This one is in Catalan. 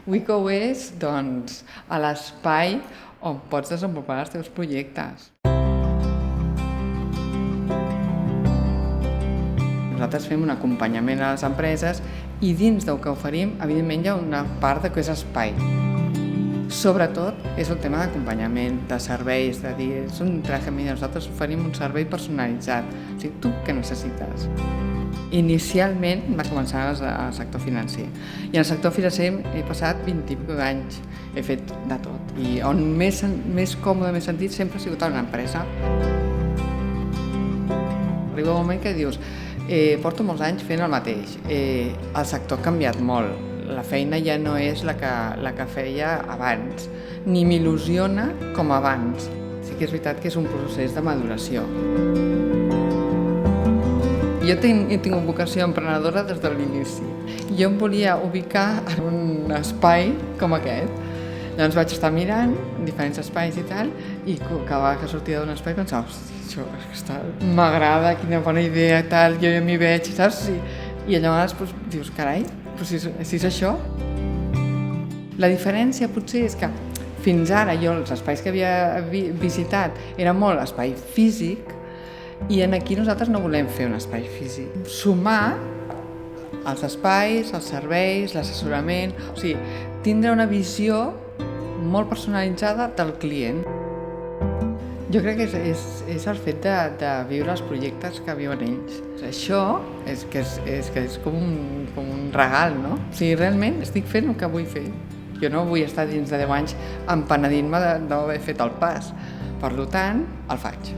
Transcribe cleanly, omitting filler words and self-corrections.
Wico és, doncs, a l'espai on pots desenvolupar els teus projectes. Nosaltres fem un acompanyament a les empreses i dins del que oferim, evidentment, hi ha una part de que és espai. Sobretot és el tema d'acompanyament, de serveis, de dir, és un traje mínim, nosaltres oferim un servei personalitzat. O sigui, tu què necessites? Inicialment va començar al sector financer i en el sector financer he passat 20 i escaig anys, he fet de tot i on més còmode m'he sentit sempre ha sigut a una empresa. Arriba un moment que dius, porto molts anys fent el mateix, el sector ha canviat molt, la feina ja no és la que feia abans, ni m'il·lusiona com abans. Sí que és veritat que és un procés de maduració. Jo he tingut vocació emprenedora des de l'inici. Jo em volia ubicar en un espai com aquest. Llavors vaig estar mirant diferents espais i tal, i cada vegada que sortia d'un espai pensava, hosti, això m'agrada, quina bona idea, tal, jo ja m'hi veig, saps? I llavors dius, carai, si és això. La diferència potser és que fins ara jo els espais que havia visitat era molt espai físic, i aquí nosaltres no volem fer un espai físic. Sumar els espais, els serveis, l'assessorament, o sigui, tindre una visió molt personalitzada del client. Jo crec que és el fet de viure els projectes que viuen ells. Això és com un regal, no? O sigui, realment estic fent el que vull fer. Jo no vull estar dins de 10 anys empenedint-me d'haver fet el pas. Per tant, el faig.